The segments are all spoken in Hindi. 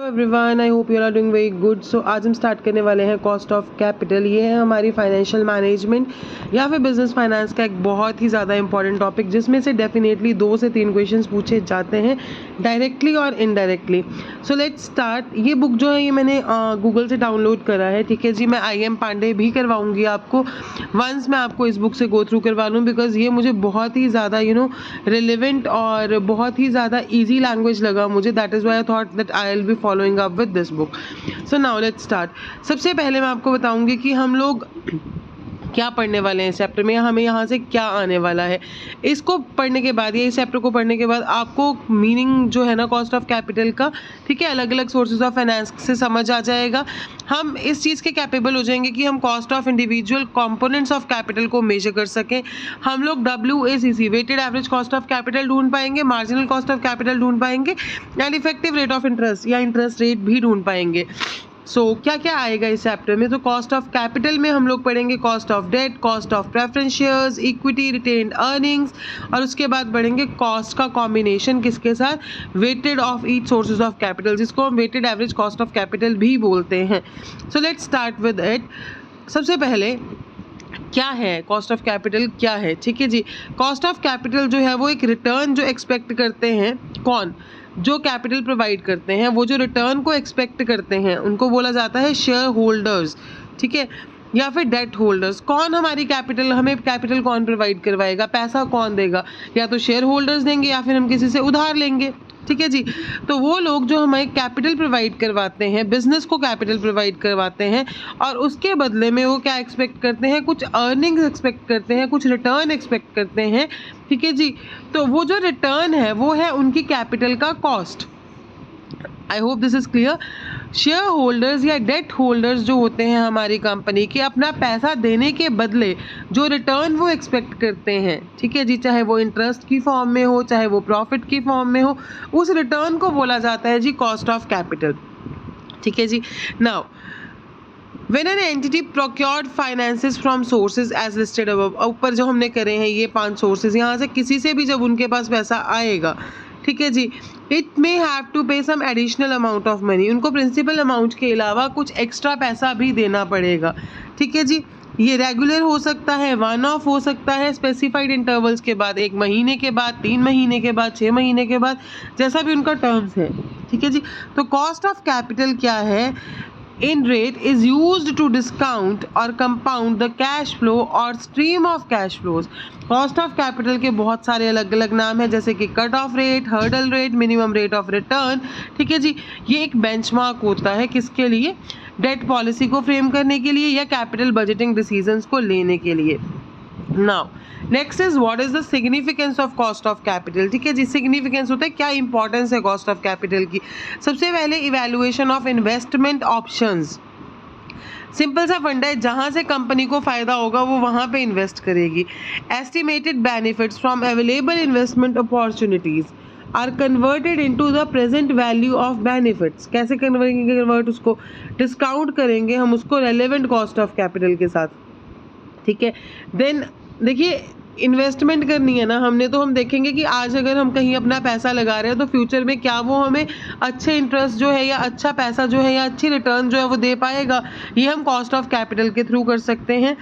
Everyone, I hope you are doing very good. So आज हम स्टार्ट करने वाले हैं कॉस्ट ऑफ कैपिटल। ये है हमारी फाइनेंशियल मैनेजमेंट या फिर बिजनेस फाइनेंस का एक बहुत ही ज़्यादा इंपॉर्टेंट टॉपिक, जिसमें से डेफिनेटली 2 से 3 क्वेश्चंस पूछे जाते हैं डायरेक्टली और इनडायरेक्टली। So let's start. ये बुक जो है ये मैंने गूगल से डाउनलोड करा है, ठीक है जी। मैं IM पांडे भी करवाऊँगी आपको, वंस मैं आपको इस बुक से गो थ्रू करवा लूँ, बिकॉज ये मुझे बहुत ही ज़्यादा रिलेवेंट और बहुत ही ज़्यादा ईजी लैंग्वेज लगा मुझे। That is why I thought that I will be following up with this book. So now let's start. सबसे पहले मैं आपको बताऊंगी कि हम लोग क्या पढ़ने वाले हैं इस चैप्टर में, हमें यहाँ से क्या आने वाला है। इसको पढ़ने के बाद या इस चैप्टर को पढ़ने के बाद आपको मीनिंग जो है ना कॉस्ट ऑफ कैपिटल का, ठीक है, अलग अलग सोर्सेज ऑफ फाइनेंस से समझ आ जाएगा। हम इस चीज़ के कैपेबल हो जाएंगे कि हम cost of individual components of capital को मेजर कर सकें। हम लोग WACC weighted average cost of capital ढूंढ पाएंगे, मार्जिनल कॉस्ट ऑफ कैपिटल ढूंढ पाएंगे and effective rate of interest या इंटरेस्ट रेट भी ढूंढ पाएंगे। क्या क्या आएगा इस चैप्टर में? तो कॉस्ट ऑफ कैपिटल में हम लोग पढ़ेंगे cost of debt, cost of preference shares, equity, retained earnings, और उसके बाद बढ़ेंगे कॉस्ट का कॉम्बिनेशन किसके साथ, weighted of each sources of capital, जिसको हम weighted average cost of capital भी बोलते हैं। So let's start with it. सबसे पहले क्या है कॉस्ट ऑफ कैपिटल, क्या है, ठीक है जी। कॉस्ट ऑफ कैपिटल जो है वो एक रिटर्न जो एक्सपेक्ट करते हैं, कौन, जो कैपिटल प्रोवाइड करते हैं, वो जो रिटर्न को एक्सपेक्ट करते हैं उनको बोला जाता है शेयर होल्डर्स, ठीक है, या फिर डेट होल्डर्स। कौन हमारी कैपिटल, हमें कैपिटल कौन प्रोवाइड करवाएगा, पैसा कौन देगा, या तो शेयर होल्डर्स देंगे या फिर हम किसी से उधार लेंगे, ठीक है जी। तो वो लोग जो हमें कैपिटल प्रोवाइड करवाते हैं, बिजनेस को कैपिटल प्रोवाइड करवाते हैं, और उसके बदले में वो क्या एक्सपेक्ट करते हैं, कुछ अर्निंग्स एक्सपेक्ट करते हैं, कुछ रिटर्न एक्सपेक्ट करते हैं, ठीक है जी। तो वो जो रिटर्न है वो है उनकी कैपिटल का cost. I hope this is clear. Share holders या डेट होल्डर्स जो होते हैं हमारी कंपनी के, अपना पैसा देने के बदले जो रिटर्न वो एक्सपेक्ट करते हैं, ठीक है जी, चाहे वो इंटरेस्ट की फॉर्म में हो, चाहे वो प्रॉफिट की फॉर्म में हो, उस रिटर्न को बोला जाता है जी कॉस्ट ऑफ कैपिटल, ठीक है जी। Now when an entity procured finances from sources as listed above, ऊपर जो हमने करे हैं ये 5 सोर्सेज, यहाँ से किसी से भी जब उनके पास पैसा आएगा, ठीक है जी, it may have to pay some additional amount of money, उनको प्रिंसिपल अमाउंट के अलावा कुछ एक्स्ट्रा पैसा भी देना पड़ेगा, ठीक है जी। ये रेगुलर हो सकता है, वन ऑफ हो सकता है, स्पेसिफाइड इंटरवल्स के बाद, 1 महीने के बाद, 3 महीने के बाद, 6 महीने के बाद, जैसा भी उनका टर्म्स है, ठीक है जी। तो कॉस्ट ऑफ कैपिटल क्या है, in rate is used to discount or compound the cash flow or stream of cash flows। Cost of capital के बहुत सारे अलग अलग नाम है, जैसे कि cut off rate, hurdle rate, minimum rate of return, ठीक है जी। ये एक बेंचमार्क होता है किसके लिए, डेट पॉलिसी को फ्रेम करने के लिए या कैपिटल बजटिंग डिसीजंस को लेने के लिए। Now next is what is the significance of cost of capital, ठीक है जी। सिग्निफिकेंस होता है क्या इंपॉर्टेंस है कॉस्ट ऑफ कैपिटल की। सबसे पहले evaluation of investment options. Simple सा फंडा है, जहाँ से कंपनी को फायदा होगा वो वहाँ पे इन्वेस्ट करेगी। Estimated benefits from available investment opportunities are converted into the present value of benefits. कैसे कन्वर्ट, उसको डिस्काउंट करेंगे हम उसको रेलेवेंट कॉस्ट ऑफ कैपिटल के साथ, ठीक है। देन देखिए इन्वेस्टमेंट करनी है ना हमने, तो हम देखेंगे कि आज अगर हम कहीं अपना पैसा लगा रहे हैं तो फ्यूचर में क्या वो हमें अच्छे इंटरेस्ट जो है या अच्छा पैसा जो है या अच्छी रिटर्न जो है वो दे पाएगा, ये हम कॉस्ट ऑफ कैपिटल के थ्रू कर सकते हैं।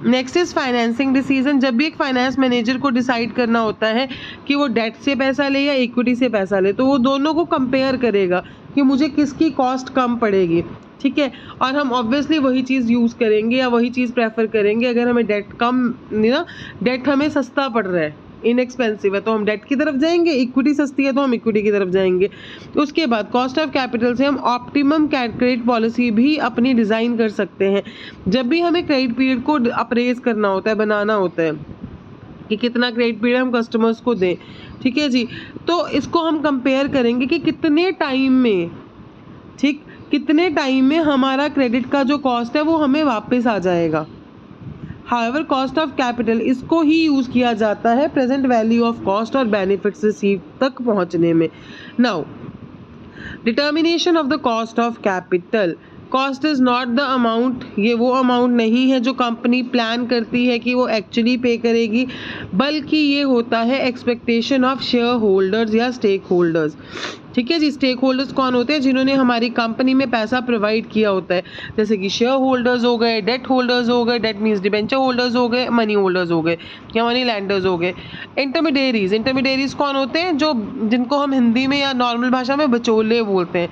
Next is financing decision. जब भी एक फाइनेंस मैनेजर को डिसाइड करना होता है कि वो डेट से पैसा ले या इक्विटी से पैसा ले, तो वो दोनों को कंपेयर करेगा कि मुझे किसकी कॉस्ट कम पड़ेगी, ठीक है। और हम ऑब्वियसली वही चीज़ यूज़ करेंगे या वही चीज़ प्रेफर करेंगे अगर हमें डेट कम, ना डेट हमें सस्ता पड़ रहा है, इनएक्सपेंसिव है, तो हम डेट की तरफ जाएंगे, इक्विटी सस्ती है तो हम इक्विटी की तरफ जाएंगे। तो उसके बाद कॉस्ट ऑफ कैपिटल से हम ऑप्टिमम क्रेडिट पॉलिसी भी अपनी डिज़ाइन कर सकते हैं। जब भी हमें क्रेडिट पीरियड को अप्रेज करना होता है, बनाना होता है कि कितना क्रेडिट पीरियड हम कस्टमर्स को दें, ठीक है जी, तो इसको हम कंपेयर करेंगे कि कितने टाइम में, ठीक, कितने टाइम में हमारा क्रेडिट का जो कॉस्ट है वो हमें वापस आ जाएगा। हाउएवर कॉस्ट ऑफ कैपिटल इसको ही यूज़ किया जाता है प्रेजेंट वैल्यू ऑफ कॉस्ट और बेनिफिट्स रिसीव तक पहुंचने में। Now determination of the cost of capital, cost is not the amount, ये वो अमाउंट नहीं है जो कंपनी प्लान करती है कि वो एक्चुअली पे करेगी, बल्कि ये होता है एक्सपेक्टेशन ऑफ शेयर होल्डर्स या स्टेक होल्डर्स। ठीक है जी, स्टेक होल्डर्स कौन होते हैं? जिन्होंने हमारी कंपनी में पैसा प्रोवाइड किया होता है, जैसे कि शेयर होल्डर्स हो गए, डेट होल्डर्स हो गए, डेट मीन्स डिबेंचर होल्डर्स हो गए, मनी होल्डर्स हो गए या मनी लैंडर्स हो गए। इंटरमीडियरीज कौन होते हैं? जो जिनको हम हिंदी में या नॉर्मल भाषा में बिचौलिए बोलते हैं,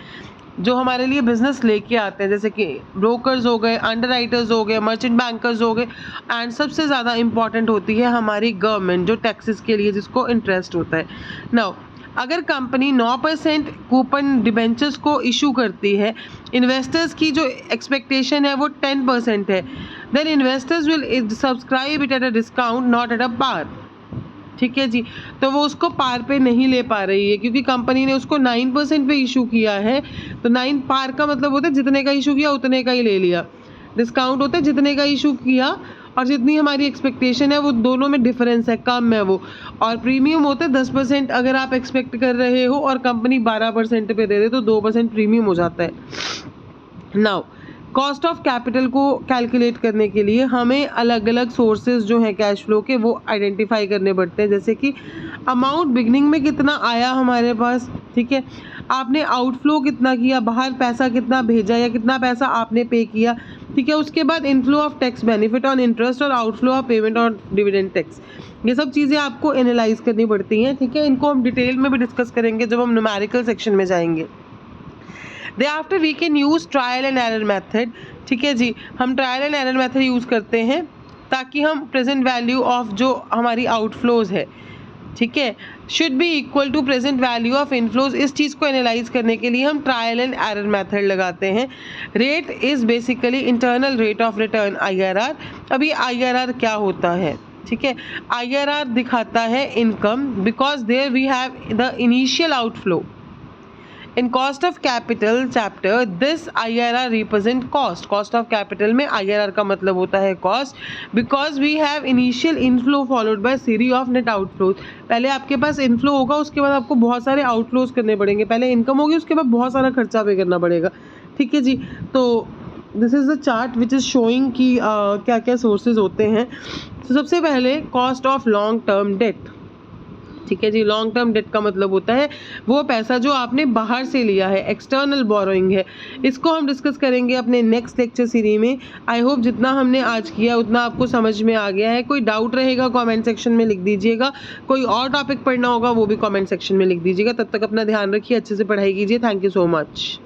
जो हमारे लिए बिजनेस लेके आते हैं, जैसे कि ब्रोकर्स हो गए, अंडरराइटर्स हो गए, मर्चेंट बैंकर्स हो गए, एंड सबसे ज़्यादा इंपॉर्टेंट होती है हमारी गवर्नमेंट, जो टैक्सेस के लिए जिसको इंटरेस्ट होता है। नाउ अगर कंपनी 9% कूपन डिबेंचर्स को इशू करती है, इन्वेस्टर्स की जो एक्सपेक्टेशन है वो 10% है, then investors will subscribe it at a discount not at a par. ठीक है जी, तो वो उसको पार पे नहीं ले पा रही है क्योंकि कंपनी ने उसको 9% पे इशू किया है। तो 9 पार का मतलब होता है जितने का इशू किया उतने का ही ले लिया, डिस्काउंट होता है जितने का इशू किया और जितनी हमारी एक्सपेक्टेशन है वो दोनों में डिफरेंस है, कम है वो। और प्रीमियम होता है 10% अगर आप एक्सपेक्ट कर रहे हो और कंपनी 12% पे दे दे तो 2% प्रीमियम हो जाता है। नाउ कॉस्ट ऑफ कैपिटल को कैलकुलेट करने के लिए हमें अलग अलग सोर्सेज जो हैं कैश फ्लो के वो आइडेंटिफाई करने पड़ते हैं, जैसे कि अमाउंट बिगनिंग में कितना आया हमारे पास, ठीक है, आपने आउटफ्लो कितना किया, बाहर पैसा कितना भेजा या कितना पैसा आपने पे किया, ठीक है, उसके बाद inflow of tax benefit on interest और outflow of payment on dividend tax. ये सब चीज़ें आपको एनालाइज करनी पड़ती हैं, ठीक है, इनको हम डिटेल में भी डिस्कस करेंगे जब हम न्यूमेरिकल सेक्शन में जाएंगे। Thereafter we can use trial and error method. ठीक है जी, हम trial and error method use करते हैं ताकि हम प्रेजेंट वैल्यू ऑफ जो हमारी आउटफ्लोज है, ठीक है, should be equal to present value of inflows. इस चीज़ को एनालाइज करने के लिए हम ट्रायल एंड एरर मेथड लगाते हैं। Rate is basically internal rate of return, IRR। अभी IRR क्या होता है? ठीक है, IRR दिखाता है income because there we have the initial outflow. In cost of capital chapter this IRR represent cost. Cost of capital में IRR का मतलब होता है cost, because we have initial inflow followed by series of net outflows. पहले आपके पास इनफ्लो होगा, उसके बाद आपको बहुत सारे आउटफ्लोज करने पड़ेंगे। पहले इनकम होगी, उसके बाद बहुत सारा खर्चा पे करना पड़ेगा। ठीक है जी, तो this is the chart which is showing कि क्या क्या सोर्सेज होते हैं। तो सबसे पहले cost of long term debt. ठीक है जी, लॉन्ग टर्म डेट का मतलब होता है वो पैसा जो आपने बाहर से लिया है, एक्सटर्नल बोरोइंग है। इसको हम डिस्कस करेंगे अपने नेक्स्ट लेक्चर सीरीज में। आई होप जितना हमने आज किया उतना आपको समझ में आ गया है। कोई डाउट रहेगा कमेंट सेक्शन में लिख दीजिएगा, कोई और टॉपिक पढ़ना होगा वो भी कमेंट सेक्शन में लिख दीजिएगा। तब तक अपना ध्यान रखिए, अच्छे से पढ़ाई कीजिए। Thank you so much.